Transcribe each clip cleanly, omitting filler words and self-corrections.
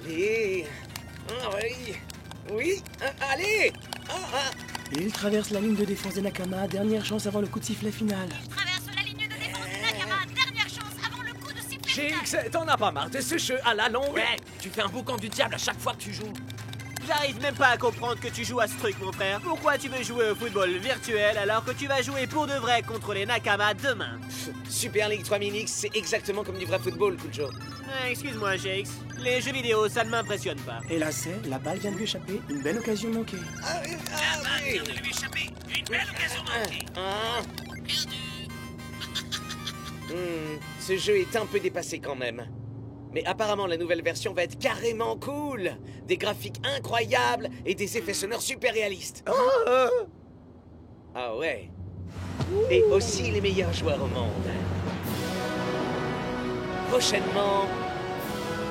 Allez. Oui. Oui. Allez. Il traverse la ligne de défense des Nakama, dernière chance avant le coup de sifflet final. Il traverse la ligne de défense des Nakama, dernière chance avant le coup de sifflet final. GX, t'en as pas marre de ce jeu à la longue? Ouais, tu fais un boucan du diable à chaque fois que tu joues. J'arrive même pas à comprendre que tu joues à ce truc, mon frère. Pourquoi tu veux jouer au football virtuel alors que tu vas jouer pour de vrai contre les Nakama demain? Super League 3000X, c'est exactement comme du vrai football, Kujo. Excuse-moi, Jakes. Les jeux vidéo, ça ne m'impressionne pas. Et là, la balle vient de lui échapper, une belle occasion manquée. Oui. De lui échapper. Une belle occasion manquée. Ce jeu est un peu dépassé quand même. Mais apparemment, la nouvelle version va être carrément cool. Des graphiques incroyables et des effets sonores super réalistes. Ah ouais. Et aussi les meilleurs joueurs au monde. Prochainement,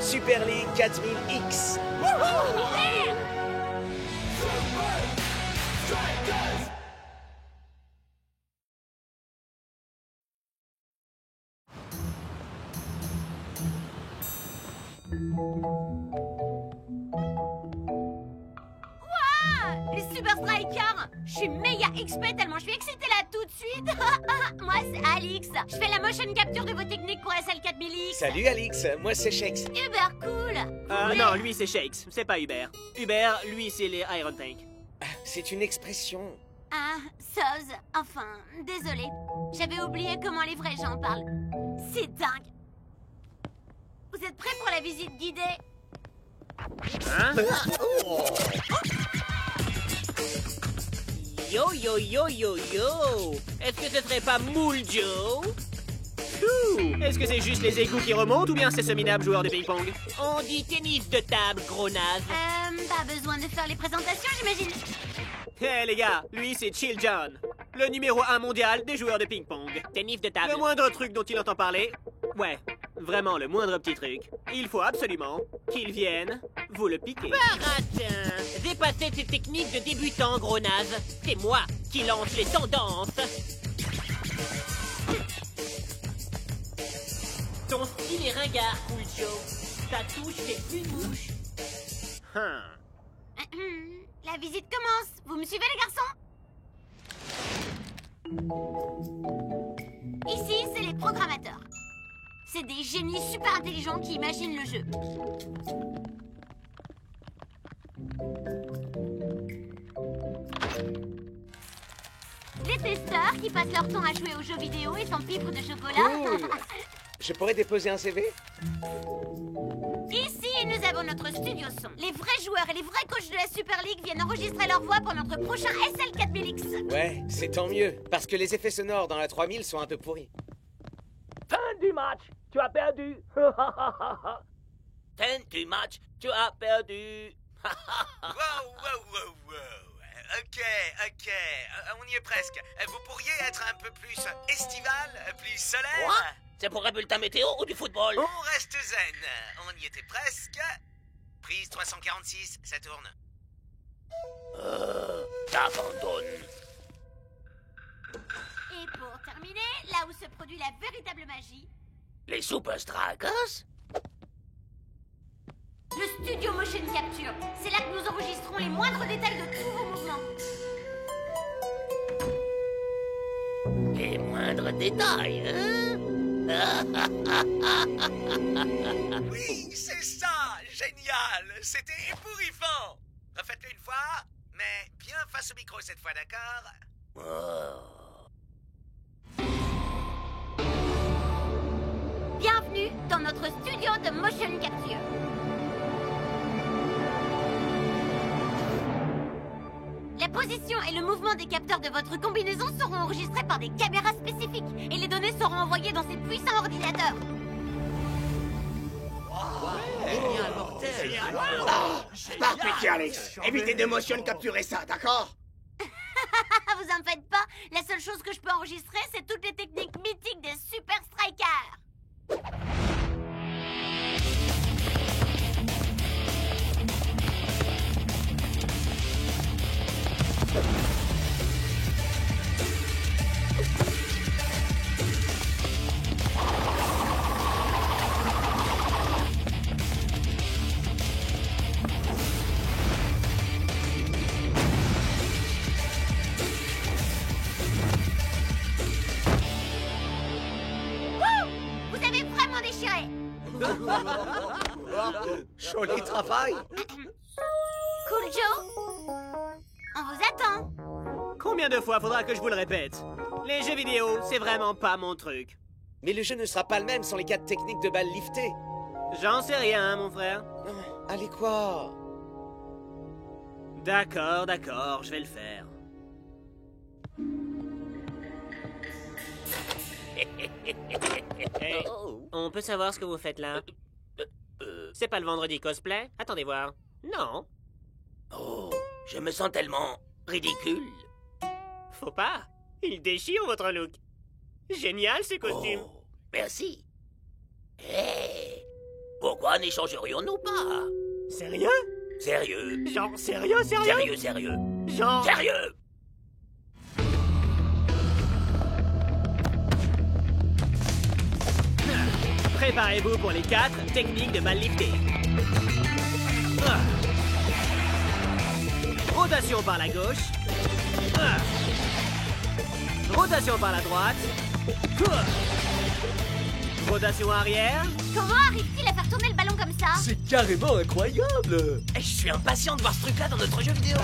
Super League 4000X. Les Super Strikers! Je suis méga XP tellement je suis excitée là tout de suite! Moi c'est Alix! Je fais la motion capture de vos techniques pour SL 4000X! Salut Alix, moi c'est Shakes. Uber cool! Non, lui c'est Shakes, c'est pas Hubert. Hubert, lui c'est les Iron Tank. C'est une expression. Ah, Soz, enfin, désolé. J'avais oublié comment les vrais gens parlent. C'est dingue! Vous êtes prêts pour la visite guidée? Hein? Yo yo yo yo yo! Est-ce que ce serait pas Moule Joe? Est-ce que c'est juste les égouts qui remontent ou bien c'est ce minable joueur de ping-pong? On dit tennis de table, gros naze. Pas besoin de faire les présentations, j'imagine. Hé les gars, lui c'est Chill John, le numéro 1 mondial des joueurs de ping-pong. Tennis de table. Le moindre truc dont il entend parler, ouais, vraiment le moindre petit truc, il faut absolument qu'il vienne vous le piquer. Baratin! Dépassez ces techniques de débutant, gros naze. C'est moi qui lance les tendances. Ton style est ringard, Cool Joe. Ta touche fait plus mouche. La visite commence. Vous me suivez, les garçons? Ici, c'est les programmateurs. C'est des génies super intelligents qui imaginent le jeu. Les testeurs qui passent leur temps à jouer aux jeux vidéo et sans pipe de chocolat. Cool. Je pourrais déposer un CV? Ici, nous avons notre studio son. Les vrais joueurs et les vrais coachs de la Super League viennent enregistrer leur voix pour notre prochain SL 4000X. Ouais, c'est tant mieux, parce que les effets sonores dans la 3000 sont un peu pourris. Fin du match, tu as perdu. Fin du match, tu as perdu. Wow. Ok, on y est presque. Vous pourriez être un peu plus estival, plus solaire? Quoi? C'est pour un bulletin météo ou du football? On reste zen. On y était presque. Prise 346, ça tourne. T'abandonnes. Et pour terminer, là où se produit la véritable magie, Les Super Strikers? le studio motion capture. C'est là que nous enregistrons les moindres détails de tous vos mouvements. Les moindres détails, hein? Oui, c'est ça. Génial. C'était ébouriffant. Refaites-le une fois, mais bien face au micro cette fois, d'accord? Bienvenue dans notre studio de motion capture. La position et le mouvement des capteurs de votre combinaison seront enregistrés par des caméras spécifiques et les données seront envoyées dans ces puissants ordinateurs. Par pitié, Alex. Évitez de motion capturer ça, d'accord? Vous en faites pas, la seule chose que je peux enregistrer, c'est toutes les techniques mythiques des Super Strikers. Joli travail. Cool Joe, on vous attend. Combien de fois faudra que je vous le répète? Les jeux vidéo, c'est vraiment pas mon truc. Mais le jeu ne sera pas le même sans les 4 techniques de balles liftées. J'en sais rien, hein, mon frère. Allez quoi? D'accord, d'accord, je vais le faire. Hey, on peut savoir ce que vous faites là? C'est pas le vendredi cosplay? Attendez voir. Non. Oh, je me sens tellement ridicule. Faut pas. Il déchire votre look. Génial ces costumes. Oh, merci. Hé, pourquoi n'échangerions-nous pas? Sérieux? Sérieux? Genre sérieux, sérieux? Sérieux, sérieux. Genre... Sérieux? Préparez-vous pour les 4 techniques de balle liftée. Rotation par la gauche. Rotation par la droite. Rotation arrière. Comment arrive-t-il à faire tourner le ballon comme ça? C'est carrément incroyable. Je suis impatient de voir ce truc-là dans notre jeu vidéo.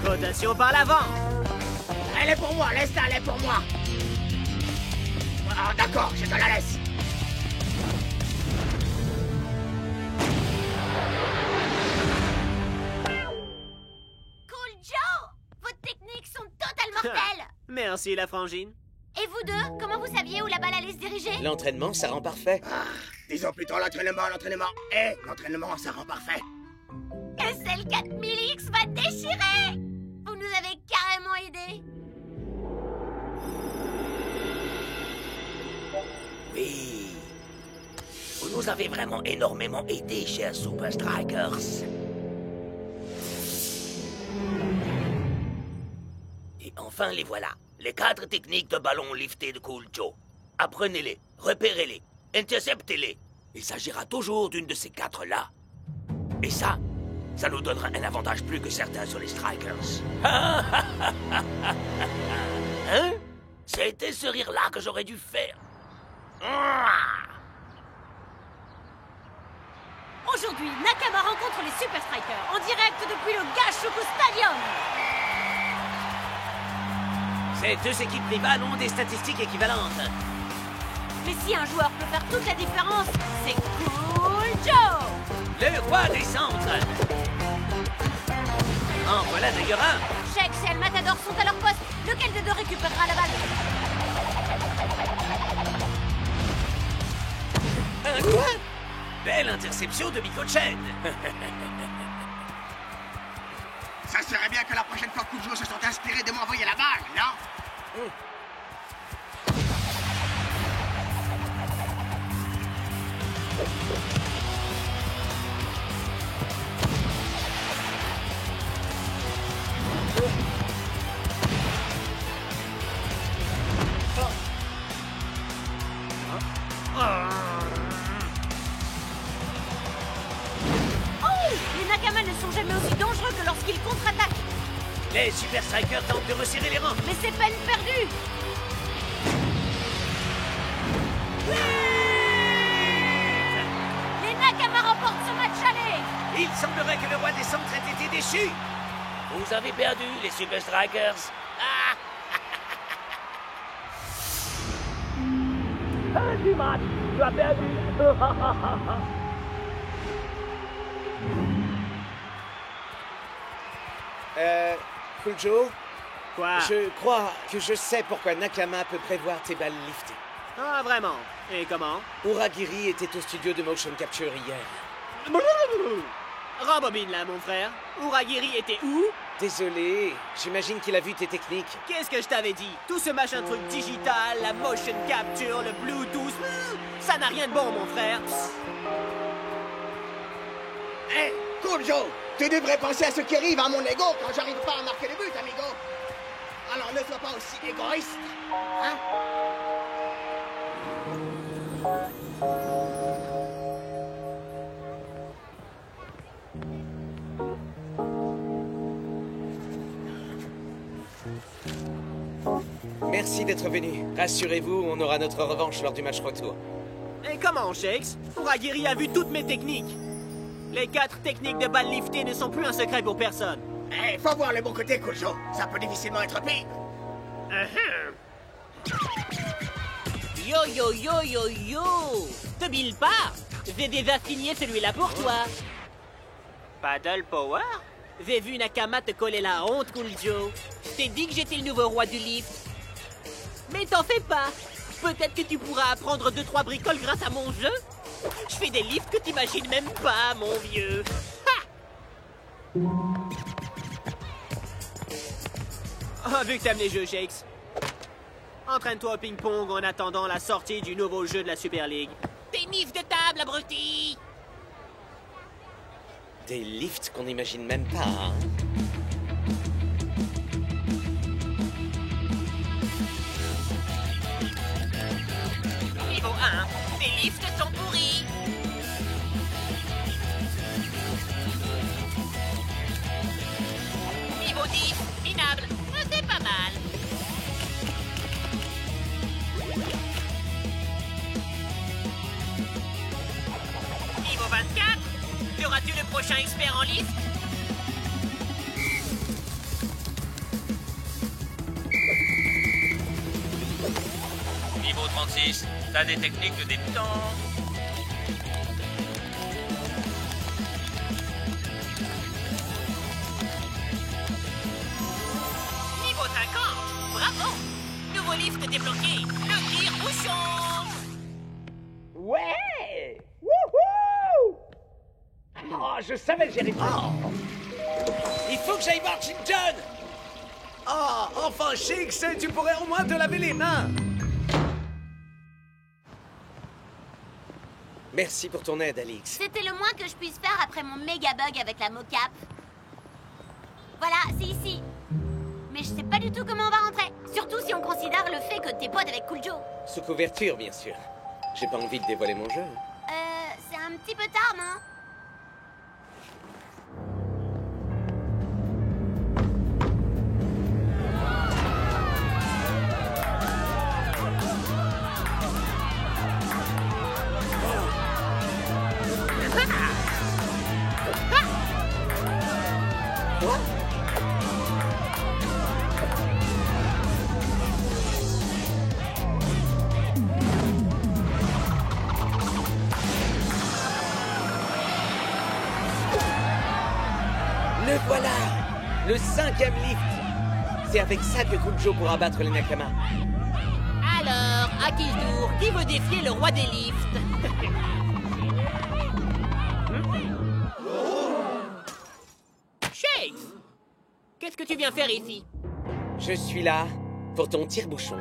Rotation par l'avant. Elle est pour moi, laisse-la, elle est pour moi. Ah, d'accord, je te la laisse. Cool Joe, vos techniques sont totales mortelles. Merci la frangine. Et vous deux, comment vous saviez où la balle allait se diriger? L'entraînement, ça rend parfait. Disons plutôt l'entraînement. L'entraînement, ça rend parfait. SL 4000X va déchirer. Vous nous avez carrément aidés. Oui. Vous nous avez vraiment énormément aidés, chers Super Strikers. Et enfin, les voilà. Les 4 techniques de ballon lifté de Cool Joe. Apprenez-les, repérez-les, interceptez-les. Il s'agira toujours d'une de ces 4-là. Et ça nous donnera un avantage plus que certains sur les Strikers. Hein? C'était ce rire-là que j'aurais dû faire. Aujourd'hui, Nakama rencontre les Super Strikers en direct depuis le Gashuku Stadium. Ces 2 équipes rivales ont des statistiques équivalentes. Mais si un joueur peut faire toute la différence, c'est Cool Joe. Le roi des centres. En voilà d'ailleurs un. Shex et El Matador sont à leur poste. Lequel des deux récupérera la balle? Un quoi? Belle interception de Miko-chen. Ça serait bien que la prochaine fois que Joe se sont inspirés de m'envoyer la balle, non? Les Nakama ne sont jamais aussi dangereux que lorsqu'ils contre-attaquent. Les Super Strikers tentent de resserrer les rangs. Mais c'est peine perdue. Les Nakama remportent ce match aller. Il semblerait que le roi des centres ait été déchu. Vous avez perdu, les Super Strikers. Du match, tu as perdu. Cool Joe, Quoi? je crois que je sais pourquoi Nakama peut prévoir tes balles liftées. Ah, vraiment? Et comment? Uragiri était au studio de motion capture hier. Rembobine là, mon frère. Uragiri était où? Désolé, j'imagine qu'il a vu tes techniques. Qu'est-ce que je t'avais dit? Tout ce machin truc digital, la motion capture, le Bluetooth, ça n'a rien de bon, mon frère. Hé, Cool Joe, tu devrais penser à ce qui arrive à mon ego quand j'arrive pas à marquer les buts, amigo. Alors ne sois pas aussi égoïste, hein? Merci d'être venu. Rassurez-vous, on aura notre revanche lors du match retour. Et comment, Shakes? Uragiri a vu toutes mes techniques. Les 4 techniques de balles liftées ne sont plus un secret pour personne. Eh, faut voir le bon côté, Kujo. Ça peut difficilement être pire. Yo yo yo yo yo! Te bile pas! J'ai déjà signé celui-là pour toi. Paddle Power? J'ai vu Nakama te coller la honte, Cool Joe. Je t'ai dit que j'étais le nouveau roi du lift. Mais t'en fais pas. Peut-être que tu pourras apprendre 2-3 bricoles grâce à mon jeu. Je fais des lifts que t'imagines même pas, mon vieux. Ah, vu que t'aimes les jeux, Shakes. Entraîne-toi au ping-pong en attendant la sortie du nouveau jeu de la Super League. Tennis de table, abruti! Des lifts qu'on n'imagine même pas, hein. Niveau 1, tes lifts sont pourris. Niveau 10, minable. C'est pas mal. Niveau 24, seras-tu le prochain expert en lift? Niveau 36, t'as des techniques de débutant. Niveau 50, bravo. Nouveau lift débloqué, le tire-bouchon. Ouais! Wouhou! Oh, je savais que j'y arriverais. Il faut que j'aille voir Jim John! Oh, enfin, Shakes, tu pourrais au moins te laver les mains. Merci pour ton aide, Alix. C'était le moins que je puisse faire après mon méga bug avec la mocap. Voilà, c'est ici. Mais je sais pas du tout comment on va rentrer. Surtout si on considère le fait que t'es pote avec Cool Joe. Sous couverture, bien sûr. J'ai pas envie de dévoiler mon jeu. C'est un petit peu tard, non? Le voilà! Le 5e lift! C'est avec ça que Cool Joe pourra battre les Nakama. Alors, à qui le tour? Qui veut défier le roi des lifts? Shakes! Qu'est-ce que tu viens faire ici? Je suis là pour ton tire-bouchon.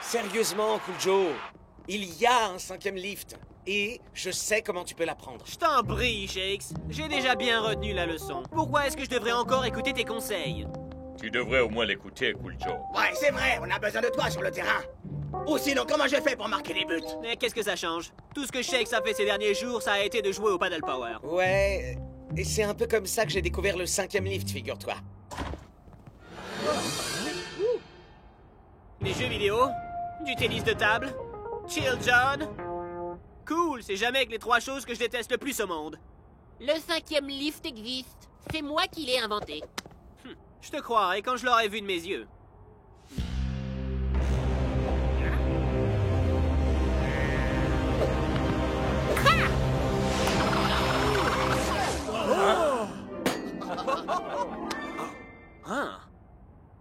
Sérieusement, Cool Joe, il y a un 5e lift. Et je sais comment tu peux l'apprendre. Je t'en prie, Shakes. J'ai déjà bien retenu la leçon. Pourquoi est-ce que je devrais encore écouter tes conseils? Tu devrais au moins l'écouter, Cool Joe. Ouais, c'est vrai, on a besoin de toi sur le terrain. Ou sinon, comment j'ai fait pour marquer les buts? Mais qu'est-ce que ça change? Tout ce que Shakes a fait ces derniers jours, ça a été de jouer au Paddle Power. Ouais, et c'est un peu comme ça que j'ai découvert le 5e lift, figure-toi. Des jeux vidéo, du tennis de table, Chill John. Cool, c'est jamais que les 3 choses que je déteste le plus au monde. Le 5e lift existe. C'est moi qui l'ai inventé. Je te croirais quand je l'aurais vu de mes yeux.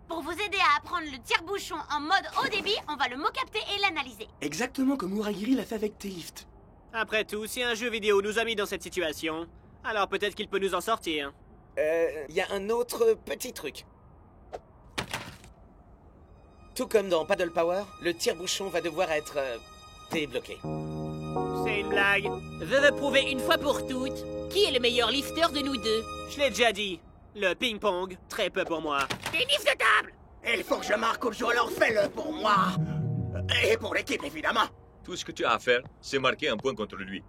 Pour vous aider à apprendre le tire-bouchon en mode haut débit, on va le mot-capter et l'analyser. Exactement comme Uragiri l'a fait avec tes lifts. Après tout, si un jeu vidéo nous a mis dans cette situation, alors peut-être qu'il peut nous en sortir. Il y a un autre petit truc. Tout comme dans Paddle Power, le tire-bouchon va devoir être débloqué. C'est une blague. Je veux prouver une fois pour toutes qui est le meilleur lifter de nous deux. Je l'ai déjà dit. Le ping-pong, très peu pour moi. Tennis de table! Il faut que je marque Cool Joe, alors fais-le pour moi. Et pour l'équipe, évidemment. Tout ce que tu as à faire, c'est marquer un point contre lui.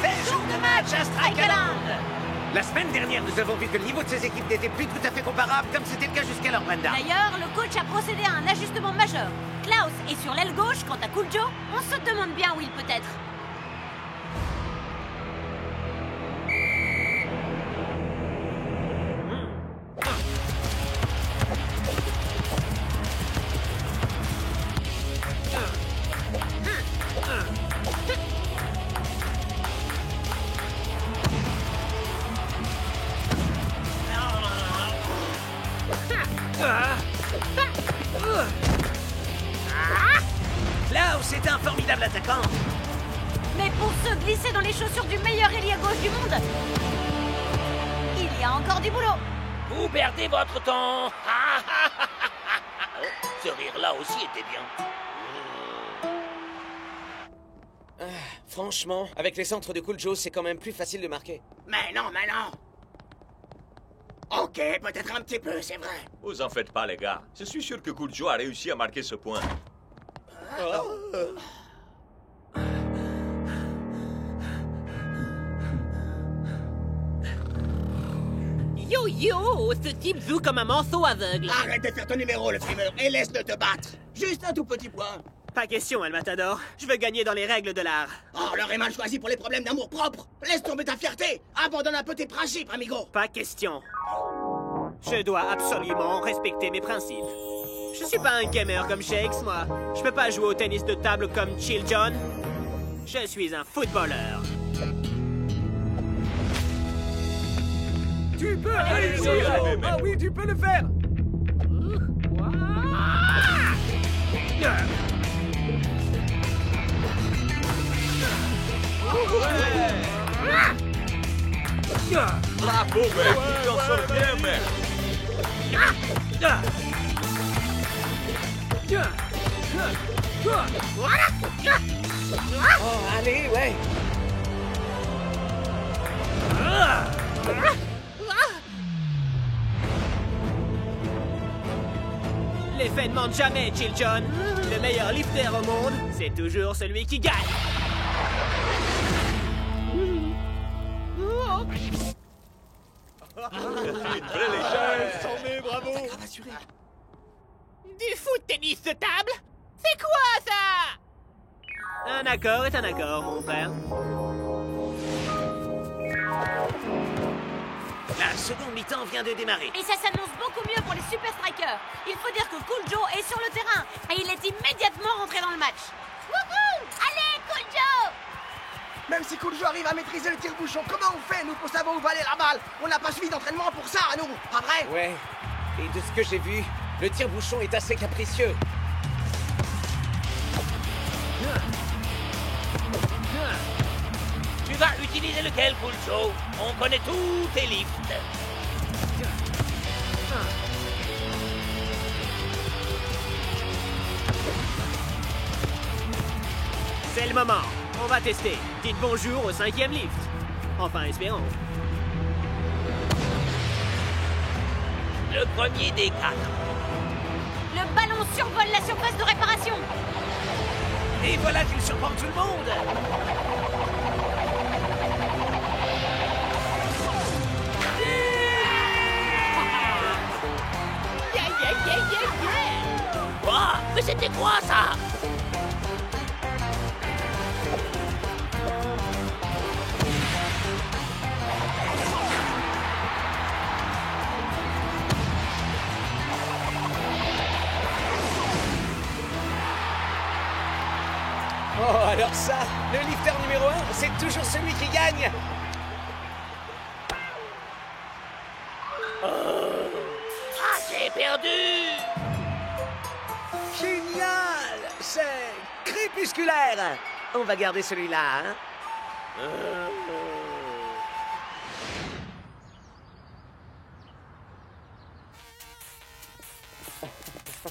C'est jour match à Strikeland. La semaine dernière, nous avons vu que le niveau de ces équipes n'était plus tout à fait comparable comme c'était le cas jusqu'alors, Brenda. D'ailleurs, le coach a procédé à un ajustement majeur. Klaus est sur l'aile gauche, quant à Cool Joe, on se demande bien où il peut être. Klaus est un formidable attaquant. Mais pour se glisser dans les chaussures du meilleur ailier gauche du monde, il y a encore du boulot. Vous perdez votre temps. Ce rire-là aussi était bien. Franchement, avec les centres de Cool Joe, c'est quand même plus facile de marquer. Mais non. Ok, peut-être un petit peu, c'est vrai. Vous en faites pas, les gars. Je suis sûr que Cool Joe a réussi à marquer ce point. Yo, ce type joue comme un manceau aveugle. Arrête de faire ton numéro, le frimeur, et laisse-le te battre. Juste un tout petit point. Pas question, El Matador. Je veux gagner dans les règles de l'art. Oh, l'heure est mal choisi pour les problèmes d'amour propre. Laisse tomber ta fierté. Abandonne un peu tes principes, amigo. Pas question. Je dois absolument respecter mes principes. Je suis pas un gamer comme Shakes, moi. Je peux pas jouer au tennis de table comme Chill John. Je suis un footballeur. Tu peux réussir! Ah oui, tu peux le faire! Bravo, mec! Tu t'en sors bien, mec! Oh, allez, ouais. Les faits ne mentent jamais, Chill John. Le meilleur lifter au monde, c'est toujours celui qui gagne. Une vraie légende! C'en est, bravo! Du foot tennis de table? C'est quoi ça? Un accord est un accord, mon frère. La seconde mi-temps vient de démarrer. Et ça s'annonce beaucoup mieux pour les Super Strikers. Il faut dire que Cool Joe est sur le terrain et il est immédiatement rentré dans le match. Wouhou! Allez, Cool Joe! Même si Cool Joe arrive à maîtriser le tire-bouchon, comment on fait, nous, pour savoir où va aller la balle? On n'a pas suivi d'entraînement pour ça, nous, pas vrai? Ouais. Et de ce que j'ai vu, le tire-bouchon est assez capricieux. Tu vas utiliser lequel, Cool Joe? On connaît tous tes lifts. C'est le moment. On va tester. Dites bonjour au 5e lift. Enfin, espérons. Le premier des 4. Le ballon survole la surface de réparation. Et voilà qu'il surprend tout le monde. Quoi? Mais c'était quoi, ça? Oh, alors ça, le lifter numéro 1, c'est toujours celui qui gagne. Ah, j'ai perdu! Génial! C'est crépusculaire. On va garder celui-là, hein?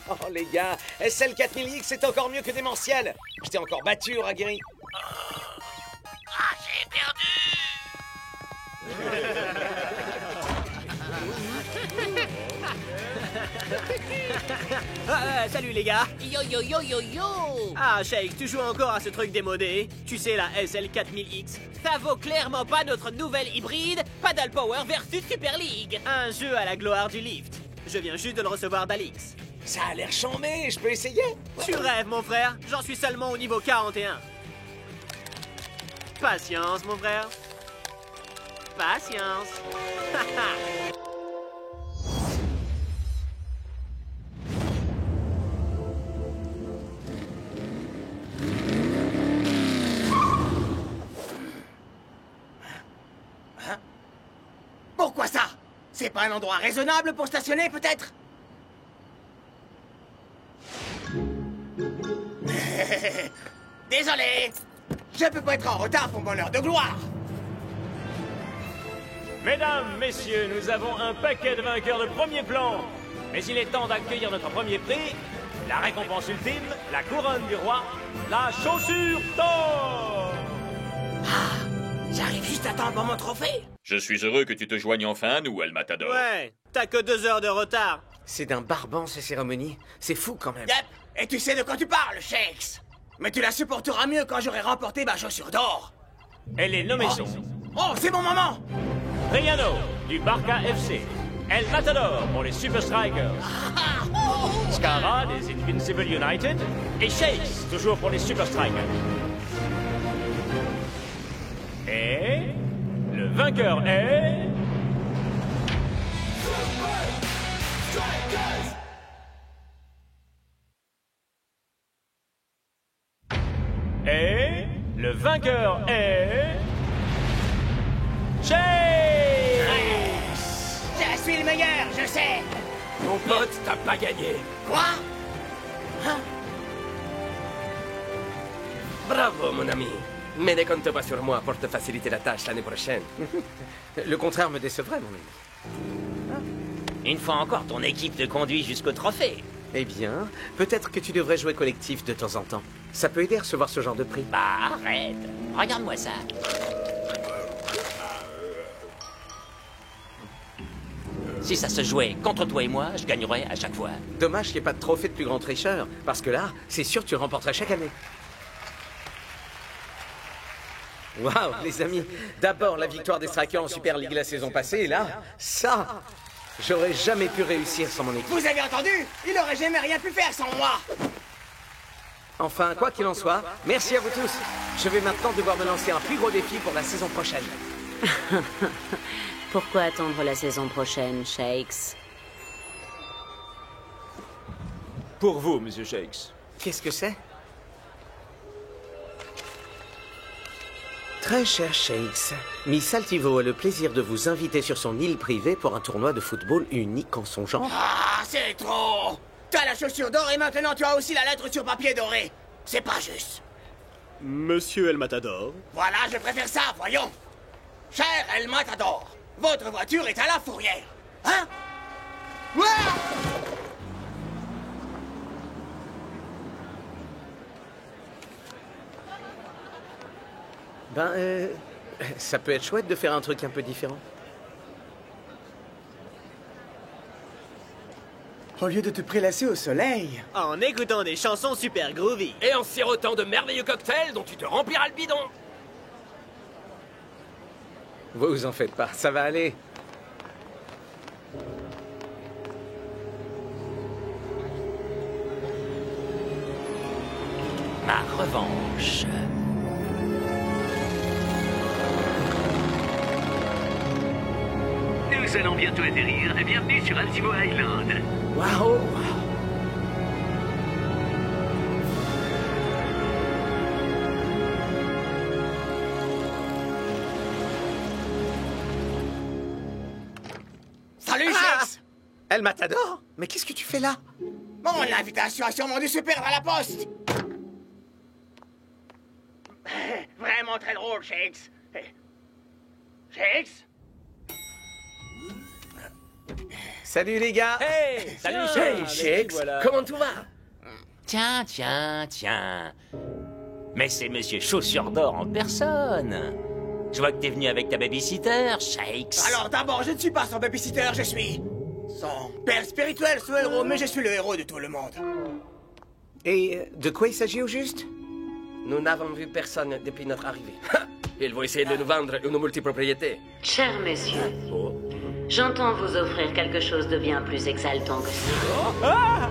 Oh, les gars, SL 4000X, c'est encore mieux que Démentiel. Je t'ai encore battu, Raguerri. Ah, j'ai perdu! Salut les gars. Yo yo yo yo yo. Ah, Shake, tu joues encore à ce truc démodé? Tu sais, la SL4000X. Ça vaut clairement pas notre nouvelle hybride Paddle Power versus Super League. Un jeu à la gloire du lift. Je viens juste de le recevoir d'Alix. Ça a l'air chambé, je peux essayer? Tu rêves, mon frère. J'en suis seulement au niveau 41. Patience, mon frère. Patience. Pourquoi ça? C'est pas un endroit raisonnable pour stationner, peut-être? Désolé! Je peux pas être en retard pour mon heure de gloire! Mesdames, messieurs, nous avons un paquet de vainqueurs de premier plan. Mais il est temps d'accueillir notre premier prix, la récompense ultime, la couronne du roi, la chaussure d'or. J'arrive juste à temps pour mon trophée! Je suis heureux que tu te joignes enfin à nous, El Matador. Ouais, t'as que 2 heures de retard. C'est d'un barbant, ces cérémonies. C'est fou, quand même. Yep! Et tu sais de quoi tu parles, Shakes! Mais tu la supporteras mieux quand j'aurai remporté ma chaussure d'or! Et les nommés sont Oh, c'est mon moment! Riano, du Barca FC. El Matador pour les Super Strikers. Scara des Invincible United. Et Shakes, toujours pour les Super Strikers. Et le vainqueur est... Et le vainqueur est... Shakes! Je suis le meilleur, je sais! Mon pote, t'as pas gagné. Quoi? Bravo, mon ami. Mais ne compte pas sur moi pour te faciliter la tâche l'année prochaine. Le contraire me décevrait, mon ami. Une fois encore, ton équipe te conduit jusqu'au trophée. Eh bien, peut-être que tu devrais jouer collectif de temps en temps. Ça peut aider à recevoir ce genre de prix. Bah, arrête. Regarde-moi ça. Si ça se jouait contre toi et moi, je gagnerais à chaque fois. Dommage qu'il n'y ait pas de trophée de plus grand tricheur, parce que là, c'est sûr que tu le remporterais chaque année. Waouh, les amis. D'abord, la victoire des Strikers en Super League la saison passée, et là, ça, j'aurais jamais pu réussir sans mon équipe. Vous avez entendu? Il aurait jamais rien pu faire sans moi! Enfin, quoi qu'il en soit, merci à vous tous. Je vais maintenant devoir me lancer un plus gros défi pour la saison prochaine. Pourquoi attendre la saison prochaine, Shakes? Pour vous, Monsieur Shakes. Qu'est-ce que c'est? Très cher Shakes, Miss Altivo a le plaisir de vous inviter sur son île privée pour un tournoi de football unique en son genre. Ah, c'est trop! T'as la chaussure d'or et maintenant tu as aussi la lettre sur papier doré. C'est pas juste. Monsieur El Matador. Voilà, je préfère ça, voyons. Cher El Matador, votre voiture est à la fourrière. Hein? Ouais! Ça peut être chouette de faire un truc un peu différent. Au lieu de te prélasser au soleil. En écoutant des chansons super groovy. Et en sirotant de merveilleux cocktails dont tu te rempliras le bidon. Vous en faites pas, ça va aller. Ma revanche. Nous allons bientôt atterrir. Bienvenue sur Altivo Island. Waouh! Salut, Shakes! El Matador? Mais qu'est-ce que tu fais là? Bon, l'invitation a sûrement dû se perdre à la poste. Vraiment très drôle, Shakes. Shakes? Salut les gars! Hey! Salut, Hey, Shakes! Shakes, Voilà. comment tout va? Tiens, tiens, tiens. Mais c'est Monsieur Chaussure d'Or en personne. Je vois que t'es venu avec ta babysitter, Shakes. Alors d'abord, je ne suis pas son babysitter, je suis... Son père spirituel, ce héros, mais je suis le héros de tout le monde. Et de quoi il s'agit au juste? Nous n'avons vu personne depuis notre arrivée. Ils vont essayer de nous vendre une multipropriété. Chers messieurs, j'entends vous offrir quelque chose de bien plus exaltant que ça.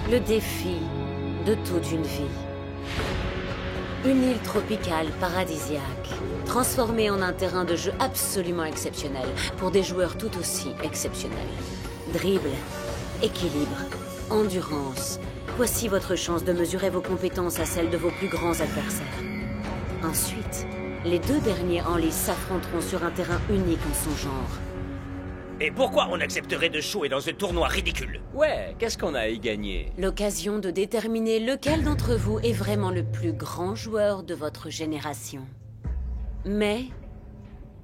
Le défi de toute une vie. Une île tropicale paradisiaque, transformée en un terrain de jeu absolument exceptionnel pour des joueurs tout aussi exceptionnels. Dribble, équilibre, endurance. Voici votre chance de mesurer vos compétences à celles de vos plus grands adversaires. Ensuite, les deux derniers en lice s'affronteront sur un terrain unique en son genre. Et pourquoi on accepterait de jouer dans ce tournoi ridicule? Ouais, qu'est-ce qu'on a à y gagner? L'occasion de déterminer lequel d'entre vous est vraiment le plus grand joueur de votre génération. Mais,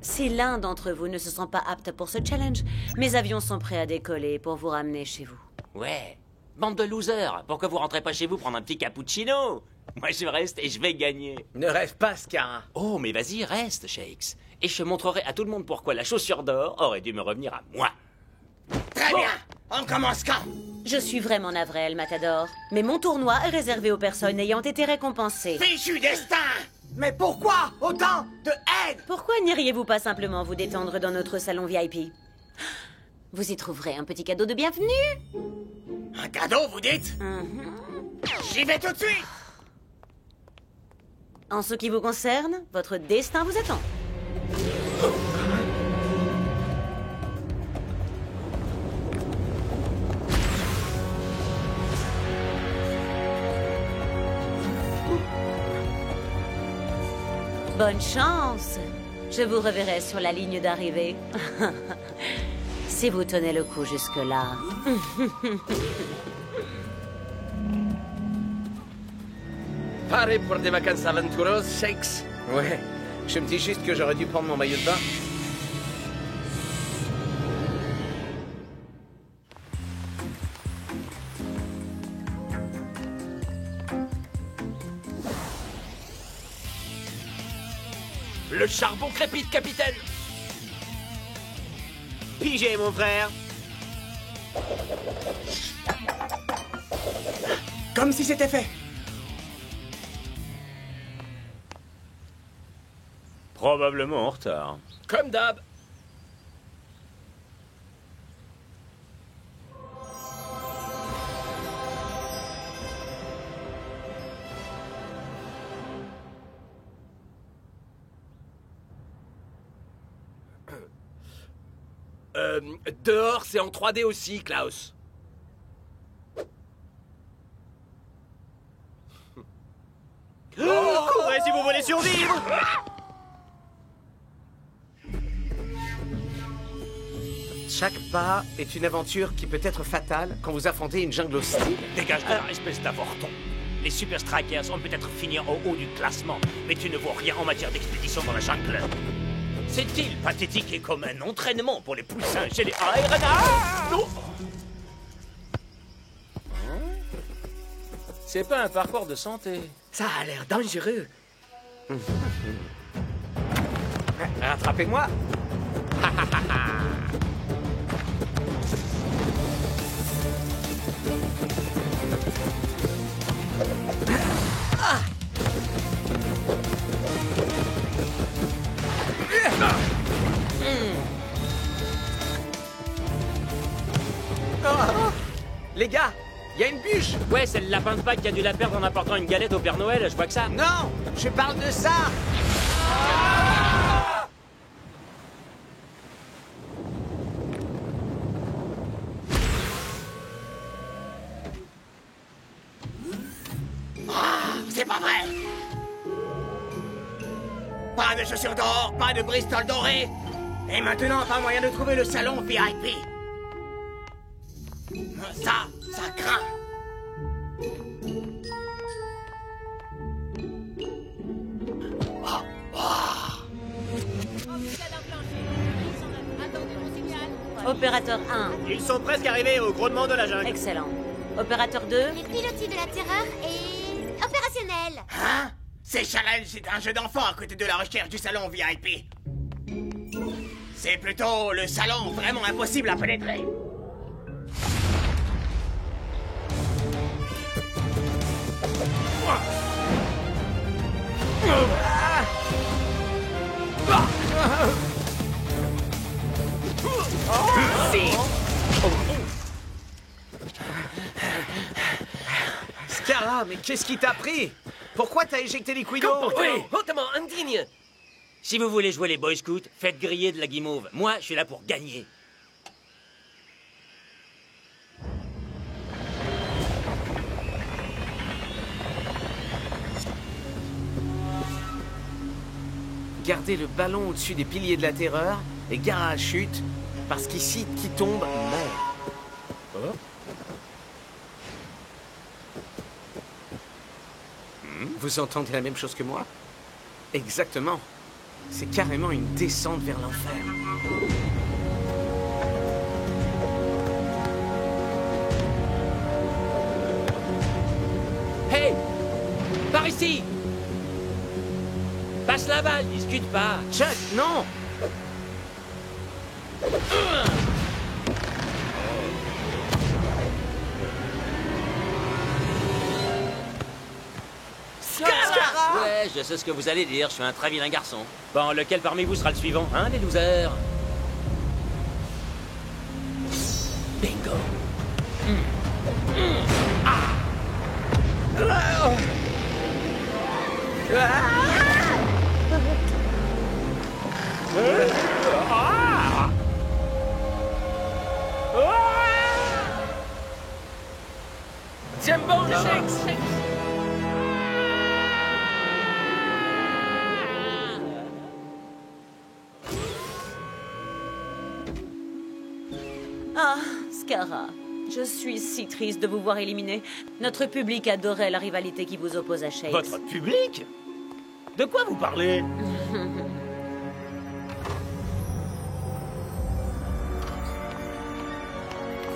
si l'un d'entre vous ne se sent pas apte pour ce challenge, mes avions sont prêts à décoller pour vous ramener chez vous. Ouais, bande de losers, pourquoi vous rentrez pas chez vous prendre un petit cappuccino? Moi je reste et je vais gagner. Ne rêve pas, Scar. Oh, mais vas-y, reste, Shakes. Et je montrerai à tout le monde pourquoi la chaussure d'or aurait dû me revenir à moi. Très bien. On commence quand? Je suis vraiment navré, El Matador, mais mon tournoi est réservé aux personnes ayant été récompensées. Fichu destin! Mais pourquoi autant de haine? Pourquoi n'iriez-vous pas simplement vous détendre dans notre salon VIP? Vous y trouverez un petit cadeau de bienvenue. Un cadeau, vous dites? J'y vais tout de suite. En ce qui vous concerne, votre destin vous attend. Bonne chance. Je vous reverrai sur la ligne d'arrivée. Si vous tenez le coup jusque-là. Paré pour des vacances aventureuses, Shakes? Ouais, je me dis juste que j'aurais dû prendre mon maillot de bain. Le charbon crépite, capitaine. Pigé, mon frère. Comme si c'était fait. Probablement en retard. Comme d'hab. Dehors, c'est en 3D aussi, Klaus. Courez si vous voulez survivre. Chaque pas est une aventure qui peut être fatale quand vous affrontez une jungle hostile. Dégage de là, espèce d'avorton. Les Super Strikers ont peut-être fini au haut du classement, mais tu ne vaux rien en matière d'expédition dans la jungle. Cette île pathétique est comme un entraînement pour les poussins chez les Ironhearts. C'est pas un parcours de santé. Ça a l'air dangereux. Rattrapez-moi. Les gars, il y a une bûche. Ouais, c'est le lapin de Pâques qui a dû la perdre en apportant une galette au Père Noël, je vois que ça. Non, je parle de ça. C'est pas vrai. Pas de chaussures d'or, pas de Bristol doré. Et maintenant, pas moyen de trouver le salon VIP. Ça craint. Opérateur 1. Ils sont presque arrivés au grondement de la jungle. Excellent. Opérateur 2. Le pilotis de la terreur est opérationnel. Hein? Ces challenges, c'est un jeu d'enfant à côté de la recherche du salon VIP. C'est plutôt le salon vraiment impossible à pénétrer. Scara, mais qu'est-ce qui t'a pris? Pourquoi t'as éjecté les Liquido? Oui, hautement indigne. Si vous voulez jouer les Boy Scouts, faites griller de la guimauve. Moi, je suis là pour gagner. Gardez le ballon au-dessus des piliers de la terreur et gare à la chute, parce qu'ici, qui tombe, meurt. Oh. Vous entendez la même chose que moi? Exactement. C'est carrément une descente vers l'enfer. Hey! Par ici! Passe la balle, discute pas. Chuck, non! Ouais, je sais ce que vous allez dire, je suis un très vilain garçon. Bon, lequel parmi vous sera le suivant, hein, les losers? Bingo! Tiens bon, Shakes! Ah, Scara, je suis si triste de vous voir éliminé. Notre public adorait la rivalité qui vous oppose à Shakes. Votre public? De quoi vous parlez?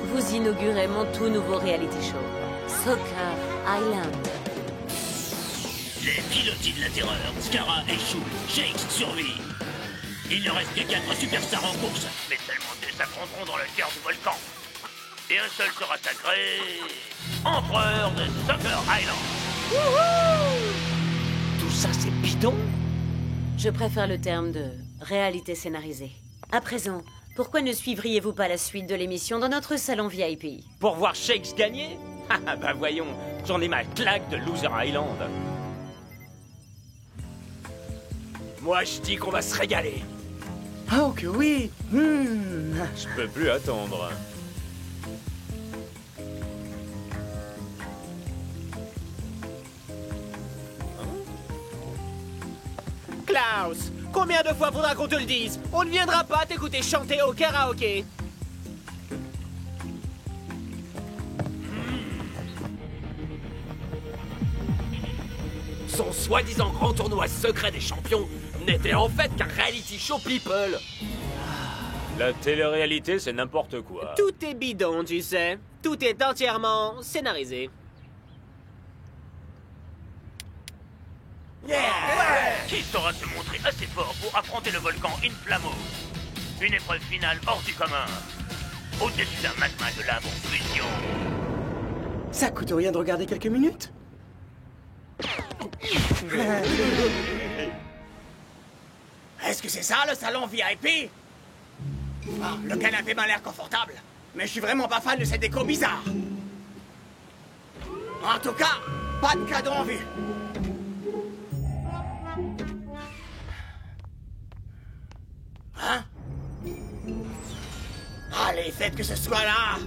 Vous inaugurez mon tout nouveau reality show, Soccer Island. Les pilotis de la terreur, Scara échoue, Shakes survit. Il ne reste que 4 superstars en course, mais seulement 2 s'affronteront dans le cœur du volcan. Et un seul sera sacré... Empereur de Soccer Island. Wouhou! Tout ça, c'est bidon? Je préfère le terme de réalité scénarisée. À présent, pourquoi ne suivriez-vous pas la suite de l'émission dans notre salon VIP? Pour voir Shakes gagner? Ah bah voyons, j'en ai ma claque de Loser Island. Moi, je dis qu'on va se régaler. Oh que oui. Je peux plus attendre. Klaus, combien de fois faudra qu'on te le dise? On ne viendra pas t'écouter chanter au karaoké. Son soi-disant grand tournoi secret des champions n'était en fait qu'un reality show people. La télé-réalité, c'est n'importe quoi. Tout est bidon, tu sais. Tout est entièrement scénarisé. Qui saura se montrer assez fort pour affronter le volcan Inflammo? Une épreuve finale hors du commun. Au-dessus d'un magma de lave en fusion. Ça coûte rien de regarder quelques minutes. Est-ce que c'est ça, le salon VIP? Ah, le canapé m'a l'air confortable, mais je suis vraiment pas fan de cette déco bizarre. En tout cas, pas de cadeau en vue. Hein? Allez, faites que ce soit là.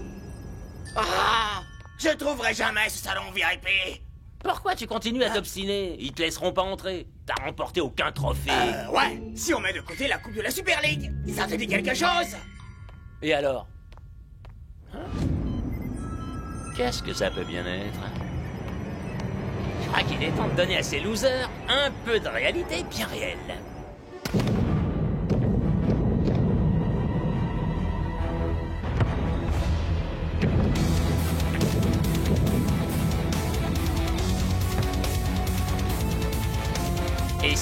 Ah! Je trouverai jamais ce salon VIP. Pourquoi tu continues à t'obstiner? Ils te laisseront pas entrer. T'as remporté aucun trophée. Ouais, si on met de côté la coupe de la Super League, ça te dit quelque chose? Et alors? Qu'est-ce que ça peut bien être? Je crois qu'il est temps de donner à ces losers un peu de réalité bien réelle.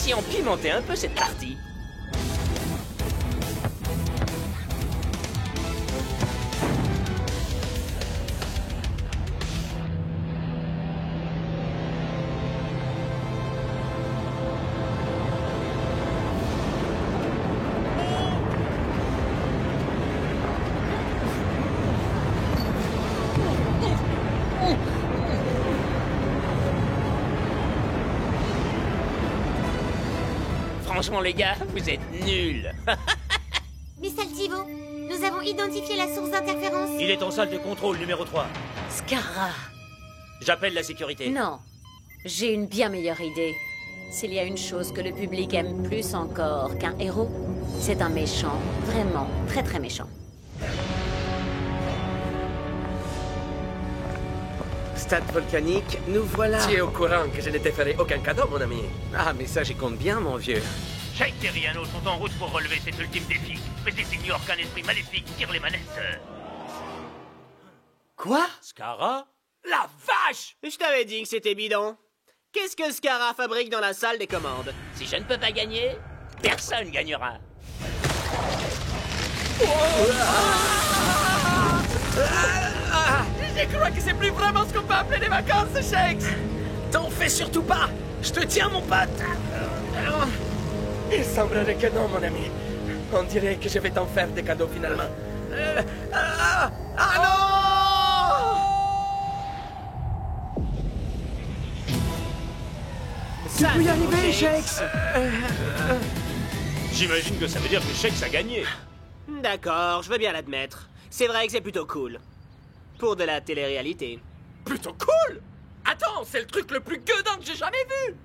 si on pimentait un peu cette partie? Franchement, les gars, vous êtes nuls. Miss Altivo, nous avons identifié la source d'interférence. Il est en salle de contrôle numéro 3. Scarra. J'appelle la sécurité. Non, j'ai une bien meilleure idée. S'il y a une chose que le public aime plus encore qu'un héros, c'est un méchant, vraiment très très méchant. Stade volcanique, nous voilà. Tu es au courant que je n'ai fait aucun cadeau, mon ami. Ah, mais ça, j'y compte bien, mon vieux. Shake et Riano sont en route pour relever cet ultime défi. Mais ils ignorent qu'un esprit maléfique tire les manettes. Quoi? Scarra? La vache! Je t'avais dit que c'était bidon. Qu'est-ce que Scarra fabrique dans la salle des commandes? Si je ne peux pas gagner, personne gagnera. Je crois que c'est plus vraiment ce qu'on peut appeler des vacances, Shakes. T'en fais surtout pas. Je te tiens, mon pote. Il semblerait que non, mon ami. On dirait que je vais t'en faire des cadeaux finalement. Tu peux y arriver, Shakes. J'imagine que ça veut dire que Shakes a gagné. D'accord, je veux bien l'admettre. C'est vrai que c'est plutôt cool. Pour de la télé-réalité. Plutôt cool. Attends, c'est le truc le plus gueudin que j'ai jamais vu.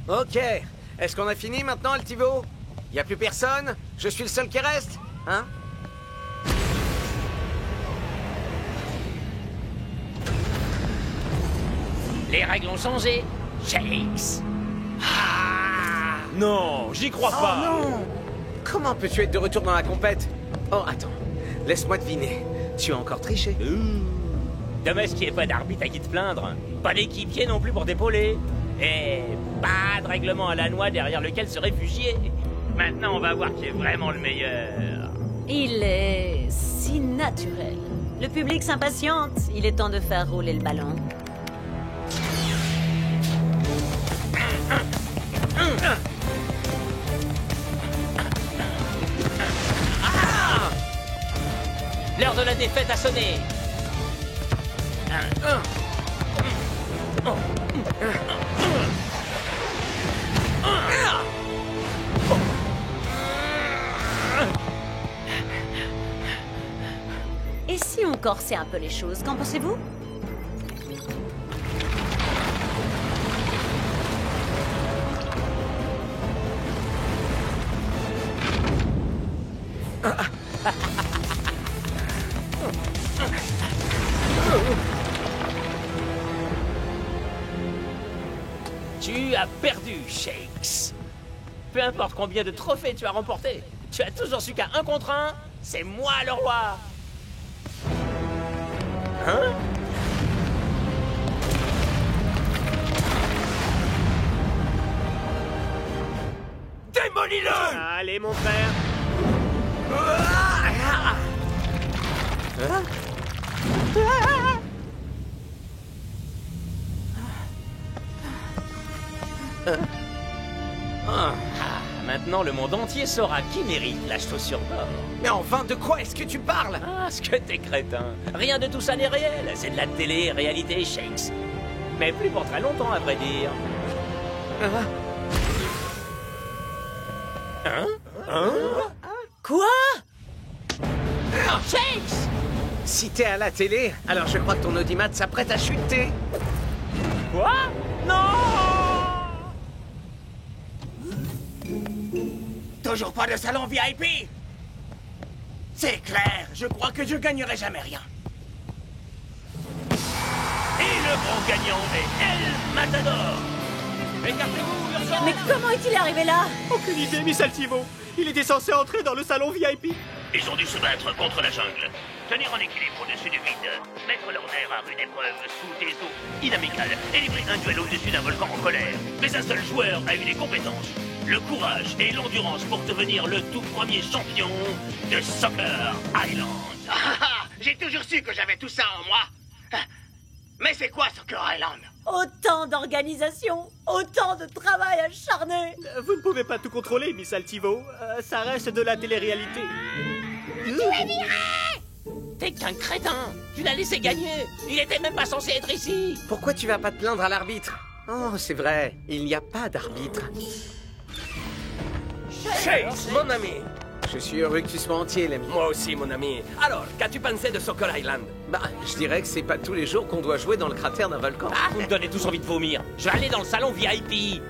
Ok. Est-ce qu'on a fini maintenant, Altivo? Y a plus personne? Je suis le seul qui reste? Hein? Les règles ont changé. Shakes. Non, j'y crois pas. Non! Comment peux-tu être de retour dans la compète? Oh, attends. Laisse-moi deviner. Tu as encore triché? Dommage qu'il n'y ait pas d'arbitre à qui te plaindre. Pas d'équipier non plus pour t'épauler. Et pas de règlement à la noix derrière lequel se réfugier. Maintenant, on va voir qui est vraiment le meilleur. Il est si naturel. Le public s'impatiente. Il est temps de faire rouler le ballon. L'heure de la défaite a sonné. Et si on corsait un peu les choses, qu'en pensez-vous? Tu as perdu, Shakes. Peu importe combien de trophées tu as remportés, tu as toujours su qu'à 1 contre 1, c'est moi le roi. Hein? Démolis-le! Allez, mon frère. Maintenant, le monde entier saura qui mérite la chaussure d'or. Mais enfin, de quoi est-ce que tu parles? Ah, ce que t'es crétin. Rien de tout ça n'est réel. C'est de la télé-réalité, Shakes. Mais plus pour très longtemps, à vrai dire. Quoi? Shakes! Si t'es à la télé, alors je crois que ton audimat s'apprête à chuter. Quoi? Non! Toujours pas de salon VIP? C'est clair, je crois que je gagnerai jamais rien. Et le grand gagnant est El Matador. Écartez-vous, urgence! Mais comment est-il arrivé là? Aucune idée, Miss Altivo. Il était censé entrer dans le salon VIP. Ils ont dû se battre contre la jungle, tenir en équilibre au-dessus du vide, mettre leur nerf à rude épreuve sous des eaux inamicales et livrer un duel au-dessus d'un volcan en colère. Mais un seul joueur a eu les compétences, le courage et l'endurance pour devenir le tout premier champion de Soccer Island. J'ai toujours su que j'avais tout ça en moi. Mais c'est quoi Soccer Island? Autant d'organisation, autant de travail acharné. Vous ne pouvez pas tout contrôler, Miss Altivo. Ça reste de la télé-réalité. Tu es viré! T'es qu'un crétin! Tu l'as laissé gagner! Il était même pas censé être ici! Pourquoi tu vas pas te plaindre à l'arbitre? Oh, c'est vrai, il n'y a pas d'arbitre. Chase, mon ami! Je suis heureux que tu sois entier, l'ami. Moi aussi, mon ami. Alors, qu'as-tu pensé de Soccer Island? Bah, je dirais que c'est pas tous les jours qu'on doit jouer dans le cratère d'un volcan. Ah, vous me donnez tous envie de vomir. Je vais aller dans le salon VIP.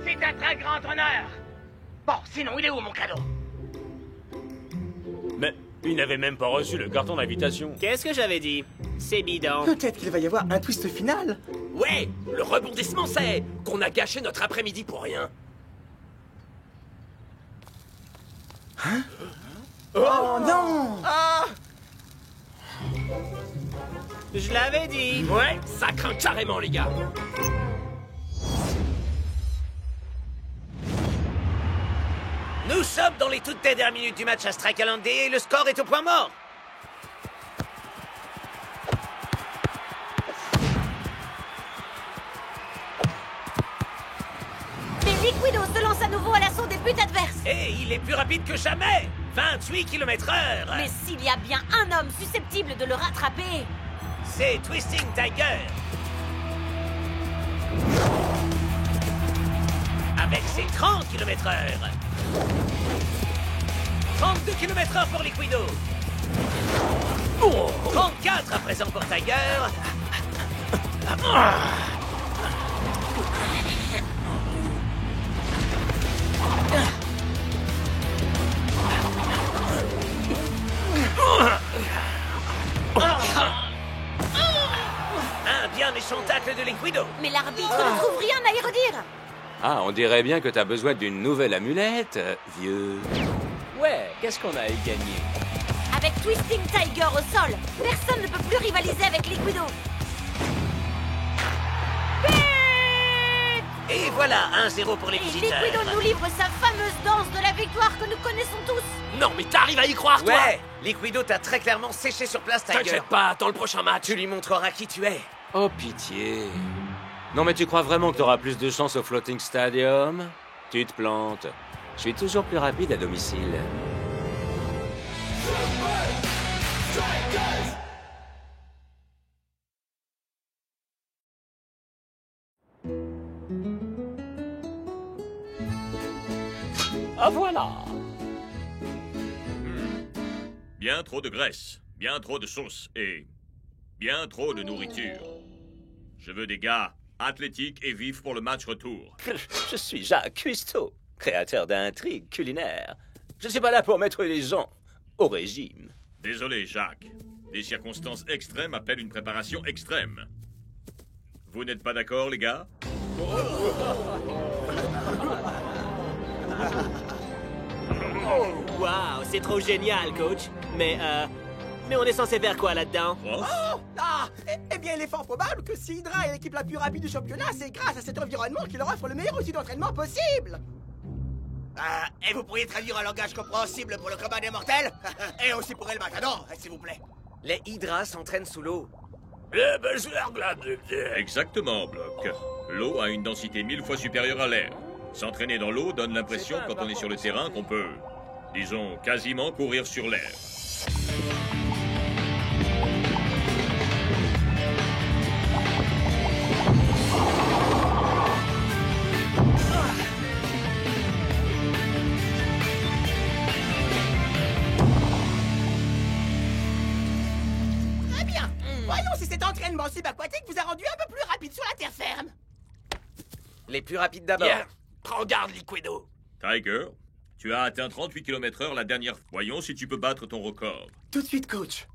C'est un très grand honneur. Bon, sinon, il est où mon cadeau? Mais il n'avait même pas reçu le carton d'invitation. Qu'est-ce que j'avais dit? C'est bidon. Peut-être qu'il va y avoir un twist final. Ouais, le rebondissement, c'est qu'on a gâché notre après-midi pour rien. Hein? Oh non! Ah! Je l'avais dit. Ouais, ça craint carrément, les gars. Nous sommes dans les toutes dernières minutes du match à Strike Island et le score est au point mort. Mais Liquido se lance à nouveau à l'assaut des buts adverses. Et il est plus rapide que jamais. 28 km/h. Mais s'il y a bien un homme susceptible de le rattraper... C'est Twisting Tiger. Avec ses 30 km/h. 32 km/h pour Liquido. 34 à présent pour Tiger. Un bien méchant tacle de Liquido. Mais l'arbitre ne trouve rien à y redire. Ah, on dirait bien que t'as besoin d'une nouvelle amulette, vieux. Ouais, qu'est-ce qu'on a à y gagner? Avec Twisting Tiger au sol, personne ne peut plus rivaliser avec Liquido. Et voilà, 1-0 pour les Et visiteurs. Liquido nous livre sa fameuse danse de la victoire que nous connaissons tous. Non, mais t'arrives à y croire, toi? Ouais, Liquido t'a très clairement séché sur place, Tiger. T'inquiète pas, attends le prochain match. Tu lui montreras qui tu es. Oh, pitié. Non, mais tu crois vraiment que t'auras plus de chance au Floating Stadium? Tu te plantes. Je suis toujours plus rapide à domicile. Ah, voilà. Bien trop de graisse, bien trop de sauce et bien trop de nourriture. Je veux des gars athlétiques et vifs pour le match retour. Je suis Jacques Cousteau, créateur d'intrigues culinaires. Je suis pas là pour mettre les gens au régime. Désolé, Jacques. Des circonstances extrêmes appellent une préparation extrême. Vous n'êtes pas d'accord, les gars? Waouh, c'est trop génial, coach. Mais on est censé faire quoi là-dedans? Eh bien, il est fort probable que si Hydra est l'équipe la plus rapide du championnat, c'est grâce à cet environnement qui leur offre le meilleur outil d'entraînement possible. Et vous pourriez traduire un langage compréhensible pour le combat des mortels? Et aussi pour El Matador, s'il vous plaît. Les Hydras s'entraînent sous l'eau. Exactement, Block. L'eau a une densité 1000 fois supérieure à l'air. S'entraîner dans l'eau donne l'impression, quand on est sur le terrain, qu'on peut, disons, quasiment courir sur l'air. Très bien. Voyons si cet entraînement subaquatique vous a rendu un peu plus rapide sur la terre ferme. Les plus rapides d'abord. Bien. Prends garde, Liquido. Tiger, tu as atteint 38 km/h la dernière fois. Voyons si tu peux battre ton record. Tout de suite, coach.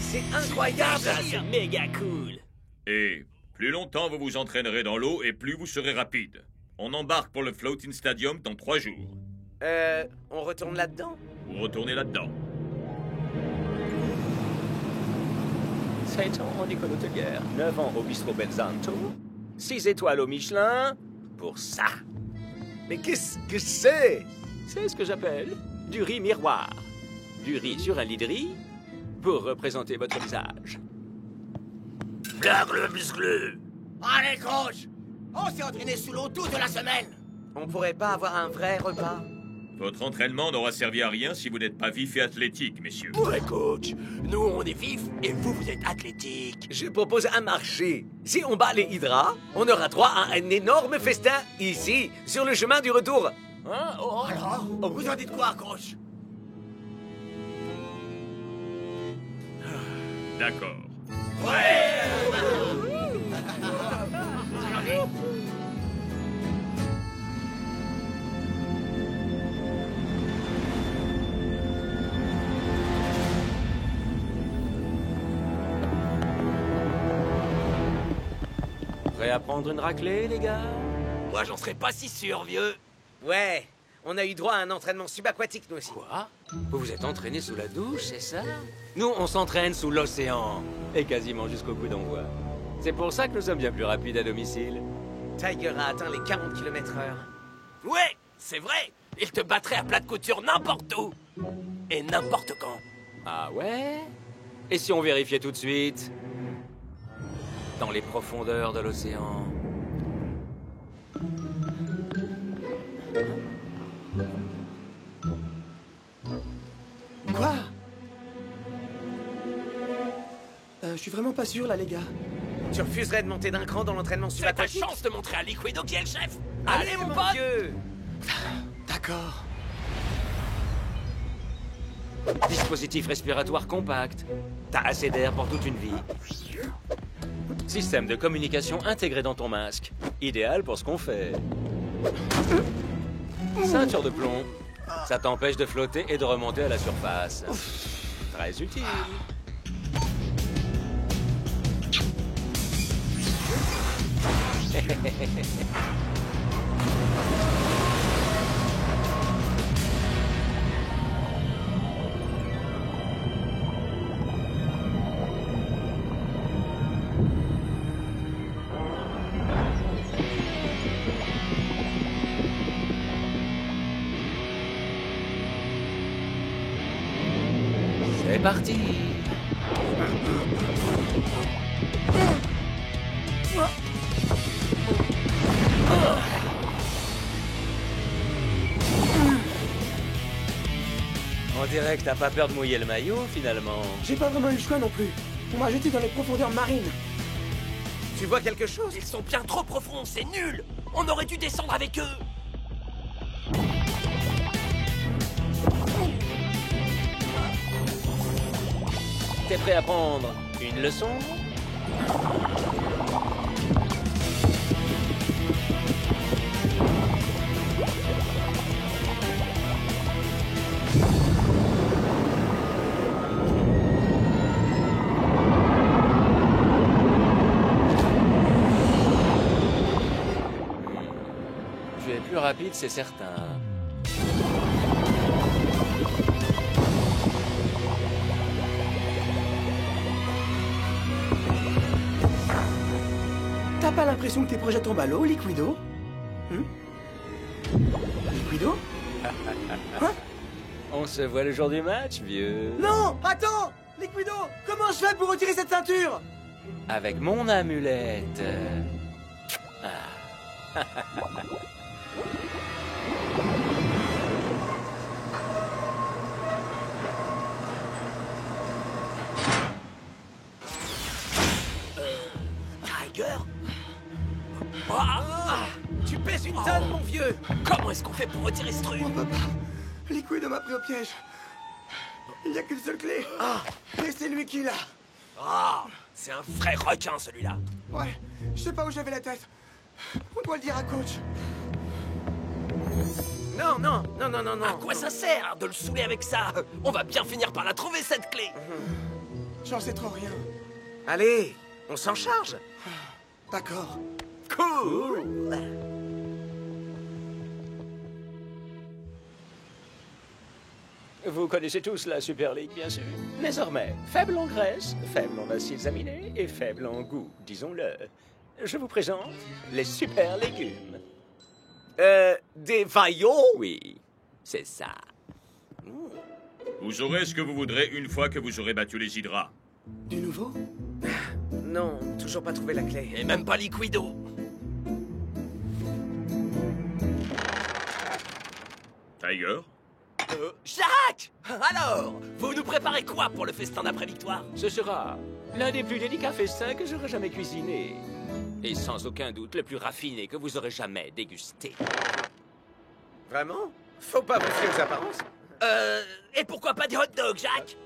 C'est incroyable! Ça, c'est méga cool! Et plus longtemps vous vous entraînerez dans l'eau et plus vous serez rapide. On embarque pour le Floating Stadium dans 3 jours. On retourne là-dedans? Vous retournez là-dedans. C'est ton Nicolas Tellier, 9 ans au bistrot Belzanto, 6 étoiles au Michelin, pour ça. Mais qu'est-ce que c'est? C'est ce que j'appelle du riz miroir. Du riz sur un lit de riz pour représenter votre visage. Blague le musclé! Allez, coach! On s'est entraîné sous l'eau toute la semaine! On pourrait pas avoir un vrai repas? Votre entraînement n'aura servi à rien si vous n'êtes pas vif et athlétique, messieurs. Ouais, coach. Nous, on est vifs et vous, vous êtes athlétiques. Je propose un marché. Si on bat les hydras, on aura droit à un énorme festin ici, sur le chemin du retour. Hein? Oh, alors? Vous en dites quoi, coach? D'accord. Prêt à prendre une raclée, les gars? Moi, j'en serais pas si sûr, vieux. Ouais, on a eu droit à un entraînement subaquatique, nous aussi. Quoi? Vous vous êtes entraîné sous la douche, c'est ça? Nous, on s'entraîne sous l'océan. Et quasiment jusqu'au coup d'envoi. C'est pour ça que nous sommes bien plus rapides à domicile. Tiger a atteint les 40 km/h. Ouais, c'est vrai. Il te battrait à plat de couture n'importe où. Et n'importe quand. Ah ouais? Et si on vérifiait tout de suite? Dans les profondeurs de l'océan. Quoi? Je suis vraiment pas sûr, là, les gars. Tu refuserais de monter d'un cran dans l'entraînement C'est ta subaquatique? chance de montrer à Liquido qui est le chef. Allez, mon pote! Dieu! D'accord. Dispositif respiratoire compact. T'as assez d'air pour toute une vie. Système de communication intégré dans ton masque. Idéal pour ce qu'on fait. Ceinture de plomb. Ça t'empêche de flotter et de remonter à la surface. Très utile. C'est parti. On dirait que t'as pas peur de mouiller le maillot, finalement. J'ai pas vraiment eu le choix non plus. On m'a jeté dans les profondeurs marines. Tu vois quelque chose? Ils sont bien trop profonds, c'est nul. On aurait dû descendre avec eux. T'es prêt à prendre une leçon? Tu es plus rapide, c'est certain. T'as pas l'impression que tes projets tombent à l'eau, Liquido? Liquido? Hein? On se voit le jour du match, vieux. Non! Attends! Liquido! Comment je fais pour retirer cette ceinture? Avec mon amulette. Ah. Tiger? Tu pèses une tonne, mon vieux! Comment est-ce qu'on fait pour retirer ce truc? On peut pas. Liquido m'a pris au piège. Il n'y a qu'une seule clé. Et c'est lui qui l'a. Ah, c'est un vrai requin, celui-là. Ouais, je sais pas où j'avais la tête. On doit le dire à coach. Non, non, non, non, non, non. À quoi ça sert de le saouler avec ça? On va bien finir par la trouver, cette clé. J'en sais trop rien. Allez, on s'en charge. D'accord. Cool. Vous connaissez tous la Super League, bien sûr. Désormais, faible en graisse, faible en acides aminés et faible en goût, disons-le. Je vous présente les super légumes. Des vaillons? Oui, c'est ça. Vous aurez ce que vous voudrez une fois que vous aurez battu les hydras. Du nouveau? Non, toujours pas trouvé la clé. Et même pas Liquido. Tiger? Jacques! Alors, vous nous préparez quoi pour le festin d'après-victoire? Ce sera l'un des plus délicats festins que j'aurai jamais cuisiné. Et sans aucun doute le plus raffiné que vous aurez jamais dégusté. Vraiment? Faut pas vous fier aux apparences. Et pourquoi pas des hot dogs, Jacques?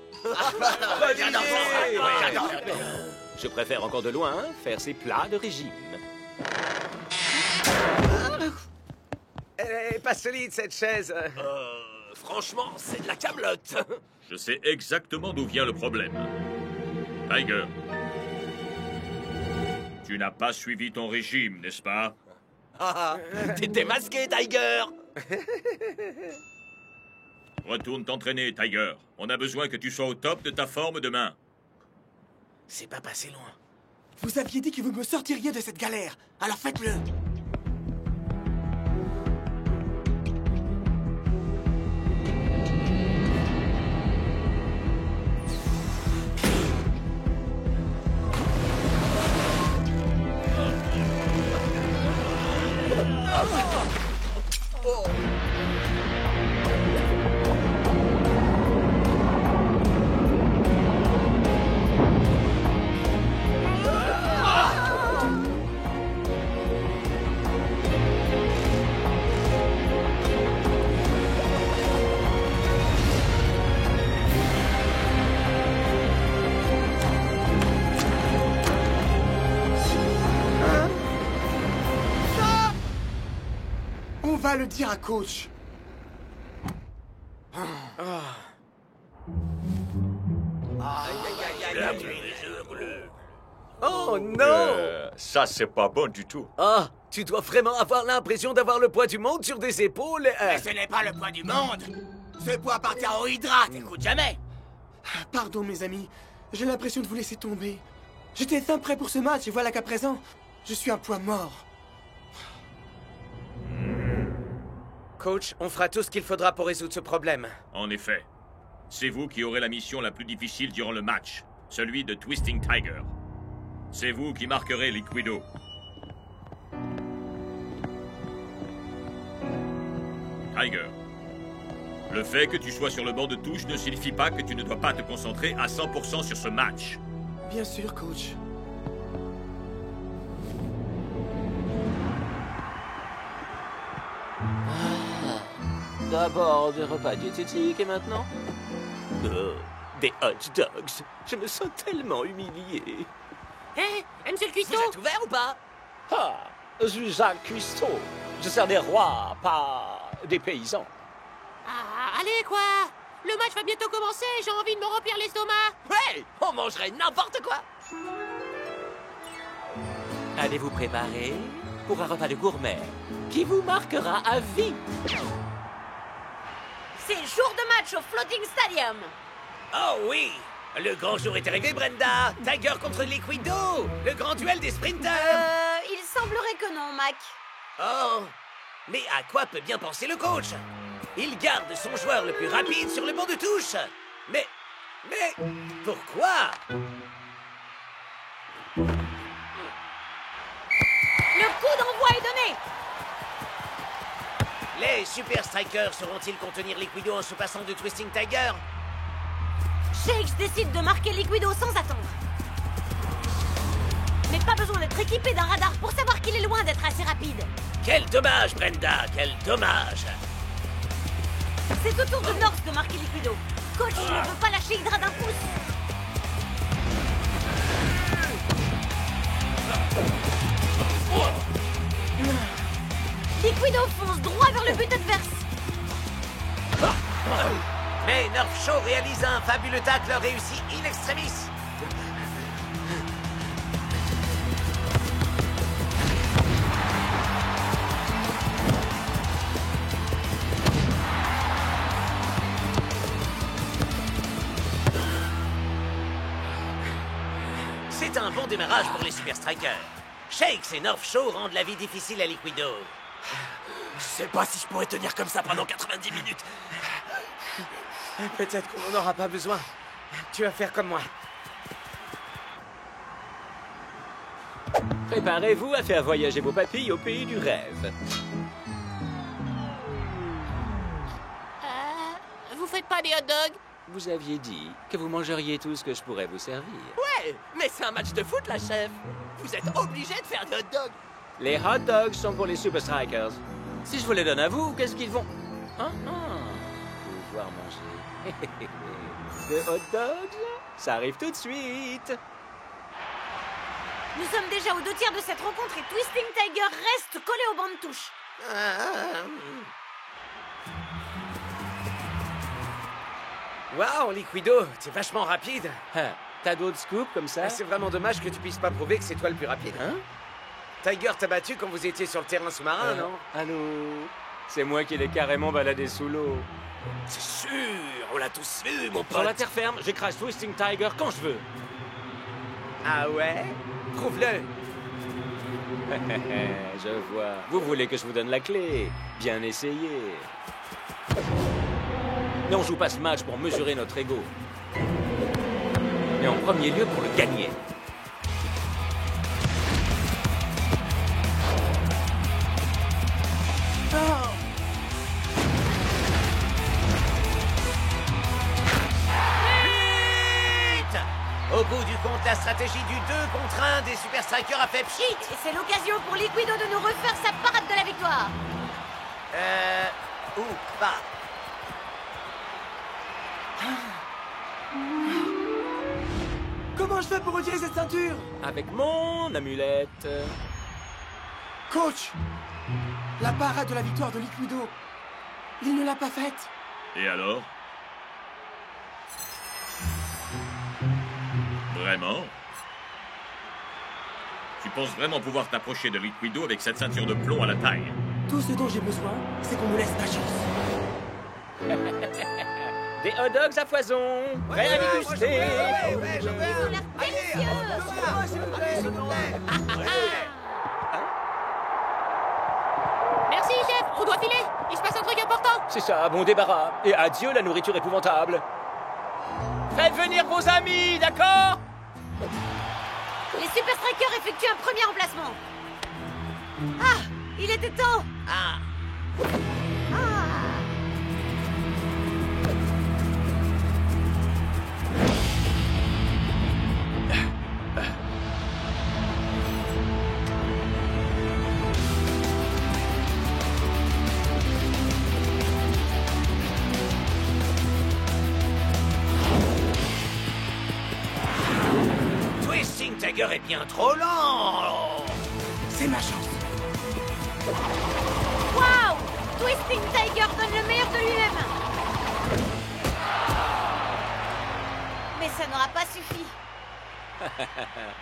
Je préfère encore de loin faire ces plats de régime. Elle est pas solide, cette chaise. Franchement, c'est de la camelote. Je sais exactement d'où vient le problème. Tiger. Tu n'as pas suivi ton régime, n'est-ce pas? T'es démasqué, Tiger. Retourne t'entraîner, Tiger. On a besoin que tu sois au top de ta forme demain. C'est pas passé loin. Vous aviez dit que vous me sortiriez de cette galère. Alors faites-le. On va le dire à coach. Oh non! Ça, c'est pas bon du tout. Ah, tu dois vraiment avoir l'impression d'avoir le poids du monde sur des épaules. Mais ce n'est pas le poids du monde. Ce poids appartient aux hydras, t'écoutes jamais. Pardon, mes amis. J'ai l'impression de vous laisser tomber. J'étais fin prêt pour ce match et voilà qu'à présent, je suis un poids mort. Coach, on fera tout ce qu'il faudra pour résoudre ce problème. En effet. C'est vous qui aurez la mission la plus difficile durant le match, celui de Twisting Tiger. C'est vous qui marquerez Liquido. Tiger, le fait que tu sois sur le banc de touche ne signifie pas que tu ne dois pas te concentrer à 100% sur ce match. Bien sûr, coach. D'abord des repas diététiques et maintenant des hot dogs. Je me sens tellement humilié. Hé, monsieur le cuistot! Vous êtes ouvert ou pas? Ah, je suis Jacques Cuistot. Je sers des rois, pas des paysans. Ah, allez, quoi! Le match va bientôt commencer, j'ai envie de me remplir l'estomac! Ouais, on mangerait n'importe quoi. Allez-vous préparer pour un repas de gourmet qui vous marquera à vie. C'est jour de match au Floating Stadium. Oh oui! Le grand jour est arrivé, Brenda! Tiger contre Liquido! Le grand duel des sprinters! Il semblerait que non, Mac. Oh! Mais à quoi peut bien penser le coach? Il garde son joueur le plus rapide sur le banc de touche! Mais pourquoi? Le coup d'envoi est donné. Les Super Strikers sauront-ils contenir Liquido en se passant de Twisting Tiger? Shakes décide de marquer Liquido sans attendre. Mais pas besoin d'être équipé d'un radar pour savoir qu'il est loin d'être assez rapide. Quel dommage, Brenda! Quel dommage! C'est au tour de North de marquer Liquido. Coach ne veut pas lâcher Hydra d'un pouce. Liquido fonce droit vers le but adverse. Mais Nerf Show réalise un fabuleux tacle réussi in extremis. C'est un bon démarrage pour les Super Strikers. Shakes et North Shore rendent la vie difficile à Liquido. Je sais pas si je pourrais tenir comme ça pendant 90 minutes. Peut-être qu'on n'en aura pas besoin. Tu vas faire comme moi. Préparez-vous à faire voyager vos papilles au pays du rêve. Vous faites pas des hot dogs? Vous aviez dit que vous mangeriez tout ce que je pourrais vous servir. Ouais, mais c'est un match de foot, la chef. Vous êtes obligé de faire des hot dogs. Les hot dogs sont pour les Super Strikers. Si je vous les donne à vous, qu'est-ce qu'ils vont pouvoir manger. Des hot dogs? Ça arrive tout de suite. Nous sommes déjà aux 2 tiers de cette rencontre et Twisting Tiger reste collé au banc de touche. Waouh, Liquido, c'est vachement rapide. T'as d'autres scoops comme ça? C'est vraiment dommage que tu puisses pas prouver que c'est toi le plus rapide. Hein? Tiger t'a battu quand vous étiez sur le terrain sous-marin, non? Allô? C'est moi qui l'ai carrément baladé sous l'eau. C'est sûr, on l'a tous vu, mon pote. Sur la terre ferme, j'écrase Twisting Tiger quand je veux. Ah ouais? Prouve-le. Je vois. Vous voulez que je vous donne la clé? Bien essayé. Mais on joue pas ce match pour mesurer notre ego. Mais en premier lieu pour le gagner. Au bout du compte, la stratégie du 2 contre 1 des Super Strikers a fait pchit. Et c'est l'occasion pour Liquido de nous refaire sa parade de la victoire. Ou pas. Comment je fais pour retirer cette ceinture? Avec mon amulette. Coach, la parade de la victoire de Liquido, il ne l'a pas faite. Et alors? Vraiment? Tu penses vraiment pouvoir t'approcher de Liquido avec cette ceinture de plomb à la taille? Tout ce dont j'ai besoin, c'est qu'on me laisse ma chance. Des hot dogs à foison, prêts à déguster. Ils ont l'air délicieux. Merci, chef. On doit filer. Il se passe un truc important. C'est ça, bon débarras. Et adieu la nourriture épouvantable. Faites venir vos amis, d'accord? Les Super Strikers effectuent un premier emplacement. Ah, il était temps. Twisting Tiger est bien trop lent. C'est ma chance. Waouh! Twisting Tiger donne le meilleur de lui-même. Mais ça n'aura pas suffi.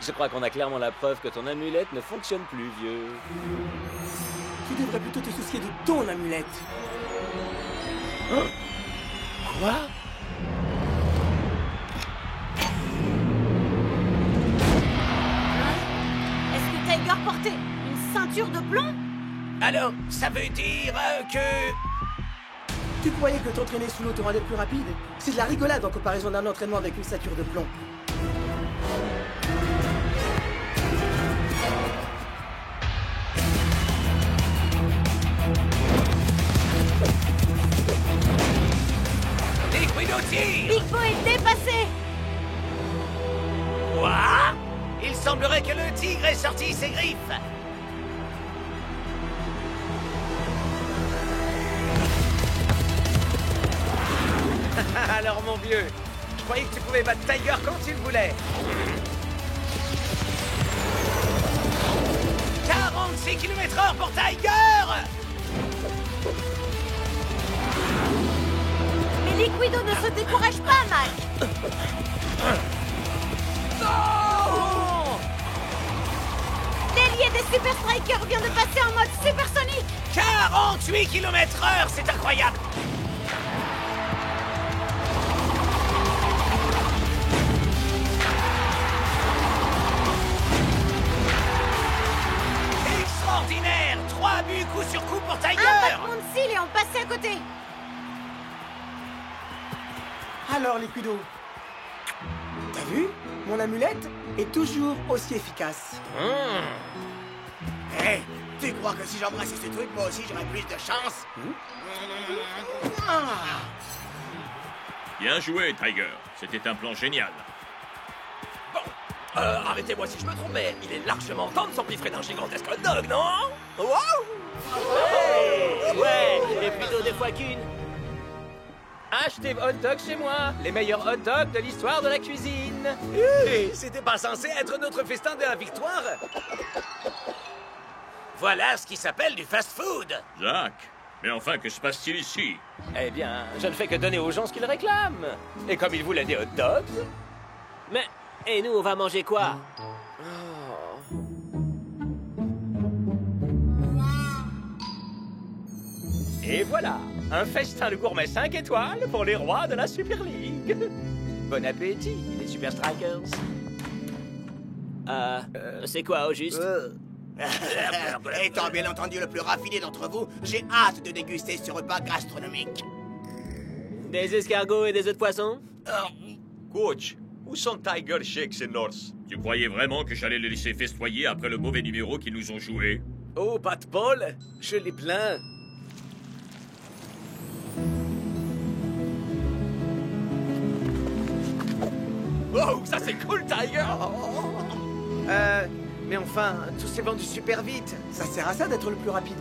Je crois qu'on a clairement la preuve que ton amulette ne fonctionne plus, vieux. Tu devrais plutôt te soucier de ton amulette. Quoi? Est-ce que Tiger portait une ceinture de plomb? Alors, ça veut dire que... Tu croyais que t'entraîner sous l'eau te rendait plus rapide? C'est de la rigolade en comparaison d'un entraînement avec une ceinture de plomb. Liquido tire. Big Bo est dépassé. Quoi? Il semblerait que le tigre ait sorti ses griffes. Alors, mon vieux, je croyais que tu pouvais battre Tiger quand tu le voulais. 46 km/h pour Tiger. Mais Liquido ne se décourage pas, Mac. L'ailier des Super Strikers vient de passer en mode supersonique. 48 km/h, c'est incroyable. Extraordinaire. 3 buts coup sur coup pour Tiger. Un battement de cils et on passait à côté. Alors, Liquido, t'as vu? Mon amulette est toujours aussi efficace. Hé, tu crois que si j'embrassais ce truc, moi aussi j'aurais plus de chance? Bien joué, Tiger. C'était un plan génial. Bon, arrêtez-moi si je me trompe, mais il est largement temps de s'empiffrer d'un gigantesque hot dog, non? Waouh! Ouais, et plutôt des fois qu'une. Achetez hot dog chez moi, les meilleurs hot dogs de l'histoire de la cuisine. C'était pas censé être notre festin de la victoire? Voilà ce qui s'appelle du fast-food. Zach, mais enfin, que se passe-t-il ici? Eh bien, je ne fais que donner aux gens ce qu'ils réclament. Et comme ils voulaient des hot dogs... Mais, et nous, on va manger quoi? Et voilà, un festin de gourmet 5 étoiles pour les rois de la Super League. Bon appétit, les Super Strikers. C'est quoi au juste? Étant bien entendu le plus raffiné d'entre vous, j'ai hâte de déguster ce repas gastronomique. Des escargots et des œufs de poisson? Coach, où sont Tiger, Shakes et North? Tu croyais vraiment que j'allais les laisser festoyer après le mauvais numéro qu'ils nous ont joué? Oh, Pat Paul, je les plains. Oh, ça c'est cool, Tiger! Mais enfin, tout s'est vendu super vite. Ça sert à ça d'être le plus rapide.